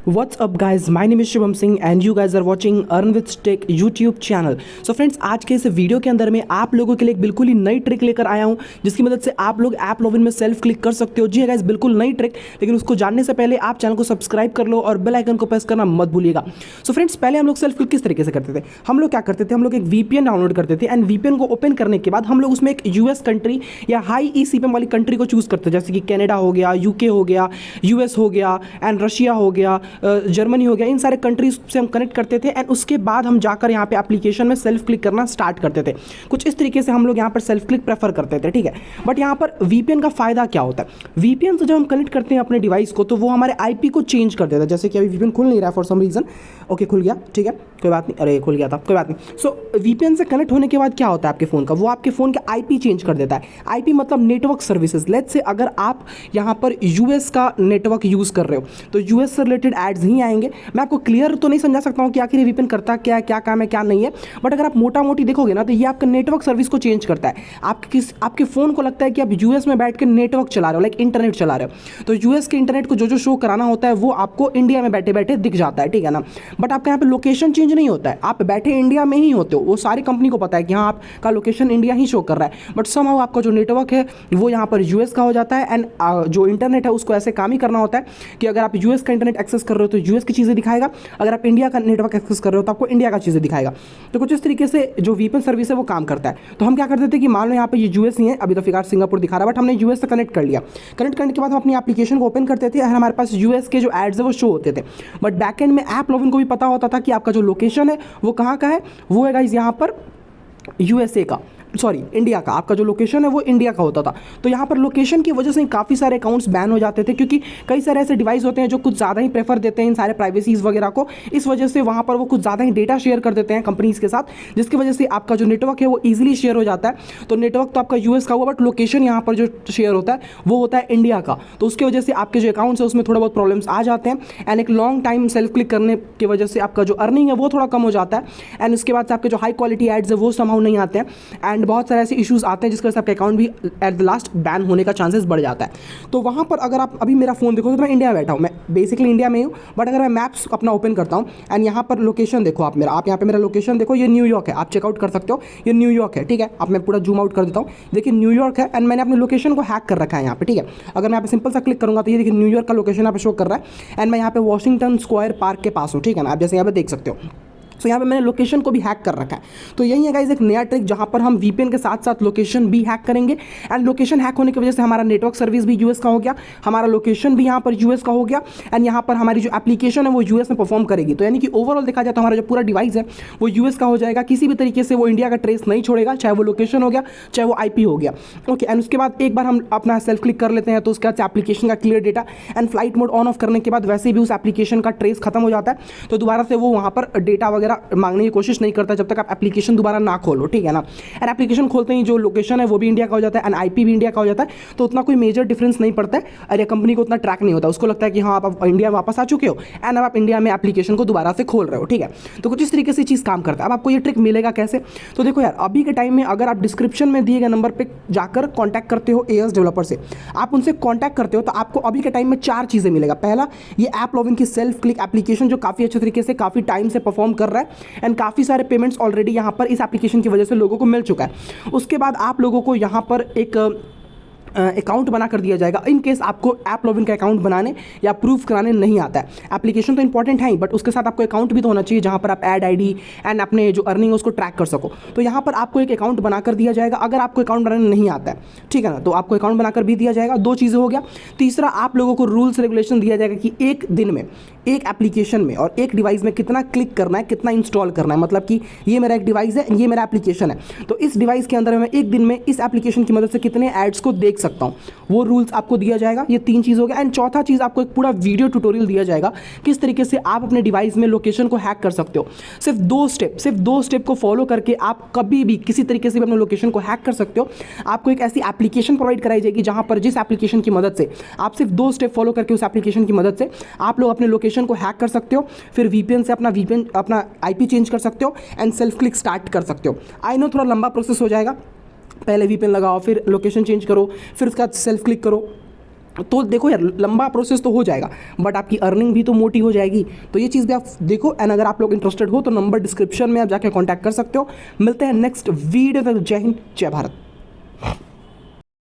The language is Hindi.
What's up guys, my name is Shubham Singh and you guys are watching Earn with Tech YouTube channel. So friends, आज के इस वीडियो के अंदर मैं आप लोगों के लिए एक बिल्कुल ही नई ट्रिक लेकर आया हूं जिसकी मदद से आप लोग ऐप लॉगिन में सेल्फ क्लिक कर सकते हो। जी गाइस, बिल्कुल नई ट्रिक, लेकिन उसको जानने से पहले आप चैनल को सब्सक्राइब कर लो और बेल आइकन को प्रेस करना मत भूलिएगा। सो फ्रेंड्स, पहले हम लोग सेल्फ क्लिक किस तरीके से करते थे, हम लोग क्या करते थे, हम लोग एक VPN डाउनलोड करते थे एंड VPN को ओपन करने के बाद हम लोग उसमें एक US कंट्री या हाई eCPM वाली कंट्री को चूज करते थे, जैसे कि कनाडा हो गया, UK हो गया, US हो गया एंड रशिया हो गया, जर्मनी हो गया। इन सारे कंट्रीज से हम कनेक्ट करते थे एंड उसके बाद हम जाकर यहाँ पे एप्लीकेशन में सेल्फ क्लिक करना स्टार्ट करते थे। कुछ इस तरीके से हम लोग यहाँ पर सेल्फ क्लिक प्रेफर करते थे, ठीक है। बट यहाँ पर VPN का फायदा क्या होता है, VPN से जब हम कनेक्ट करते हैं अपने डिवाइस को तो वो हमारे IP को चेंज कर देता है। जैसे कि अभी VPN खुल नहीं रहा है फॉर सम रीजन, ओके खुल गया, ठीक है, कोई बात नहीं, अरे खुल गया था, कोई बात नहीं। सो VPN से कनेक्ट होने के बाद क्या होता है आपके फ़ोन का, वो आपके फ़ोन का IP चेंज कर देता है। IP मतलब नेटवर्क सर्विसेज। लेट्स से अगर आप यहाँ पर US का नेटवर्क यूज़ कर रहे हो तो US से रिलेटेड एड्स ही आएंगे। मैं आपको क्लियर तो नहीं समझा सकता हूँ कि आखिर VPN करता क्या है, क्या काम है, क्या नहीं है, बट अगर आप मोटा मोटी देखोगे ना तो ये आपका नेटवर्क सर्विस को चेंज करता है। आपके फ़ोन को लगता है कि आप US में बैठ के नेटवर्क चला रहे हो, लाइक इंटरनेट चला रहे हो, तो US के इंटरनेट को जो जो शो कराना होता है वो आपको इंडिया में बैठे बैठे दिख जाता है, ठीक है ना। बट आपका यहाँ पे लोकेशन चेंज नहीं होता है, आप बैठे इंडिया में ही होते हो। वो सारी कंपनी को पता है कि हाँ आपका लोकेशन इंडिया ही शो कर रहा है, बट समहाउ आपका जो नेटवर्क है वो यहाँ पर US का हो जाता है एंड जो इंटरनेट है उसको ऐसे काम ही करना होता है कि अगर आप US का इंटरनेट एक्सेस कर रहे हो तो US की चीज़ें दिखाएगा, अगर आप इंडिया का नेटवर्क एक्सेस कर रहे हो तो आपको इंडिया का चीज़ें दिखाएगा। तो कुछ इस तरीके से जो VPN सर्विस है वो काम करता है। तो हम क्या करते थे कि मान लो यहाँ पे ये US ही है, अभी तो फिलहाल सिंगापुर दिखा रहा है, बट हमने US से कनेक्ट कर लिया। कनेक्ट करने के बाद हम अपनी एप्लीकेशन को ओपन करते थे और हमारे पास US के जो एड्स है वो शो होते थे। बट बैकएंड में ऐप लॉगिन को भी पता होता था कि आपका जो लोकेशन है वो कहाँ का है, वो है गाइस यहाँ पर USA का, सॉरी इंडिया का। आपका जो लोकेशन है वो इंडिया का होता था। तो यहाँ पर लोकेशन की वजह से काफ़ी सारे अकाउंट्स बैन हो जाते थे, क्योंकि कई सारे ऐसे डिवाइस होते हैं जो कुछ ज़्यादा ही प्रेफर देते हैं इन सारे प्राइवेसीज़ वगैरह को। इस वजह से वहाँ पर वो कुछ ज़्यादा ही डेटा शेयर कर देते हैं कंपनीज़ के साथ, जिसकी वजह से आपका जो नेटवर्क है वो ईजिली शेयर हो जाता है। तो नेटवर्क तो आपका US का हुआ, बट लोकेशन यहाँ पर जो शेयर होता है वो होता है इंडिया का। तो उसकी वजह से आपके जो अकाउंट्स है उसमें थोड़ा बहुत प्रॉब्लम्स आ जाते हैं एंड एक लॉन्ग टाइम सेल्फ क्लिक करने की वजह से आपका जो अर्निंग है वो थोड़ा कम हो जाता है एंड उसके बाद से आपके जो हाई क्वालिटी एड्स है वो समहाउ नहीं आते हैं एंड बहुत सारे ऐसे इशूज़ आते हैं जिसकी वजह से आपका अकाउंट भी एट द लास्ट बैन होने का चांसेस बढ़ जाता है। तो वहाँ पर अगर आप अभी मेरा फोन देखो तो मैं इंडिया बैठा हूँ, मैं बेसिकली इंडिया में हूँ, बट अगर मैं मैप्स अपना ओपन करता हूँ एंड यहाँ पर लोकेशन देखो आप मेरा, आप यहाँ पे मेरा लोकेशन देखो, ये न्यूयॉर्क है, आप चेकआउट कर सकते हो, ये न्यूयॉर्क है, ठीक है। अब मैं पूरा जूम आउट कर देता हूँ, देखिए न्यूयॉर्क है एंड मैंने अपने लोकेशन को हैक कर रखा है यहाँ पे, ठीक है। अगर मैं यहाँ पे सिंपल सा क्लिक करूँगा तो ये देखिए न्यूयॉर्क का लोकेशन यहाँ पे शो कर रहा है एंड मैं यहाँ पे वॉशिंगटन स्क्वायर पार्क के पास हूँ, ठीक है ना। आप जैसे यहाँ पे देख सकते हो, तो यहाँ पे मैंने लोकेशन को भी हैक कर रखा है। तो यही है गाइस एक नया ट्रिक जहाँ पर हम VPN के साथ साथ लोकेशन भी हैक करेंगे एंड लोकेशन हैक होने की वजह से हमारा नेटवर्क सर्विस भी US का हो गया, हमारा लोकेशन भी यहाँ पर US का हो गया एंड यहाँ पर हमारी जो एप्लीकेशन है वो US में परफॉर्म करेगी। तो यानी कि ओवरऑल देखा जाए तो हमारा जो पूरा डिवाइस है वो US का हो जाएगा, किसी भी तरीके से वो इंडिया का ट्रेस नहीं छोड़ेगा, चाहे वो लोकेशन हो गया चाहे वो IP हो गया, ओके। एंड उसके बाद एक बार हम अपना सेल्फ क्लिक कर लेते हैं तो उसके बाद एप्लीकेशन का clear data and flight mode on off करने के बाद वैसे भी उस एप्लीकेशन का ट्रेस खत्म हो जाता है। तो दोबारा से वो वहाँ पर डेटा वगैरह मांगने की कोशिश नहीं करता जब तक आप एप्लीकेशन दोबारा ना खोलो, ठीक है ना। एंड एप्लीकेशन खोलते ही जो लोकेशन है वो भी इंडिया का हो जाता है एंड IP भी इंडिया का हो जाता है। तो उतना कोई मेजर डिफरेंस नहीं पड़ता है, अरे कंपनी को उतना ट्रैक नहीं होता, उसको लगता है कि हाँ आप इंडिया में वापस आ चुके हो एंड अब आप इंडिया में एप्लीकेशन को दोबारा से खोल रहे हो, ठीक है। तो कुछ इस तरीके से चीज़ काम करता है। अब आपको ये ट्रिक मिलेगा कैसे, तो देखो यार, अभी के टाइम में अगर आप डिस्क्रिप्शन में दिए गए नंबर पर जाकर कॉन्टैक्ट करते हो AWS डेवलपर से, आप उनसे कॉन्टैक्ट करते हो तो आपको अभी के टाइम में 4 चीज़ें मिलेगा। पहला, ये ऐप लॉगिन की सेल्फ क्लिक एप्लीकेशन जो काफ़ी अच्छे तरीके से काफ़ी टाइम से परफॉर्म कर रहा है एंड काफ़ी सारे पेमेंट्स ऑलरेडी यहाँ पर इस एप्लीकेशन की वजह से लोगों को मिल चुका है। उसके बाद आप लोगों को यहाँ पर एक अकाउंट बना कर दिया जाएगा इन केस आपको ऐप लॉगिन का अकाउंट बनाने या प्रूफ कराने नहीं आता है। एप्लीकेशन तो इंपॉर्टेंट है ही, बट उसके साथ आपको अकाउंट भी तो होना चाहिए जहां पर आप ऐड ID एंड अपने जो अर्निंग है उसको ट्रैक कर सको। तो यहाँ पर आपको एक अकाउंट बना कर दिया जाएगा अगर आपको अकाउंट बनाने नहीं आता है, ठीक है ना। तो आपको अकाउंट बनाकर भी दिया जाएगा, 2 चीज़ें हो गया। तीसरा, आप लोगों को रूल्स रेगुलेशन दिया जाएगा कि एक दिन में एक एप्लीकेशन में और एक डिवाइस में कितना क्लिक करना है, कितना इंस्टॉल करना है। मतलब कि ये मेरा एक डिवाइस है, ये मेरा एप्लीकेशन है, तो इस डिवाइस के अंदर मैं एक दिन में इस एप्लीकेशन की मदद से कितने एड्स को देख सकता हूँ, वो रूल्स आपको दिया जाएगा। ये 3 चीज़ हो गया एंड चौथा चीज़, आपको एक पूरा वीडियो ट्यूटोरियल दिया जाएगा किस तरीके से आप अपने डिवाइस में लोकेशन को हैक कर सकते हो। सिर्फ 2 स्टेप को फॉलो करके आप कभी भी किसी तरीके से भी अपने लोकेशन को हैक कर सकते हो। आपको एक ऐसी एप्लीकेशन प्रोवाइड कराई जाएगी जहां पर जिस एप्लीकेशन की मदद से आप सिर्फ 2 स्टेप फॉलो करके उस एप्लीकेशन की मदद से आप लोग अपने लोकेशन को हैक कर सकते हो। फिर VPN से अपना IP चेंज कर सकते हो एंड सेल्फ क्लिक स्टार्ट कर सकते हो। आई नो थोड़ा लंबा प्रोसेस हो जाएगा, पहले VPN लगाओ, फिर लोकेशन चेंज करो, फिर उसके बाद सेल्फ क्लिक करो, तो देखो यार, लंबा प्रोसेस तो हो जाएगा बट आपकी अर्निंग भी तो मोटी हो जाएगी। तो ये चीज़ भी आप देखो, एंड अगर आप लोग इंटरेस्टेड हो तो नंबर डिस्क्रिप्शन में आप जाके कॉन्टैक्ट कर सकते हो। मिलते हैं नेक्स्ट वीडियो तक। जय हिंद, जय भारत।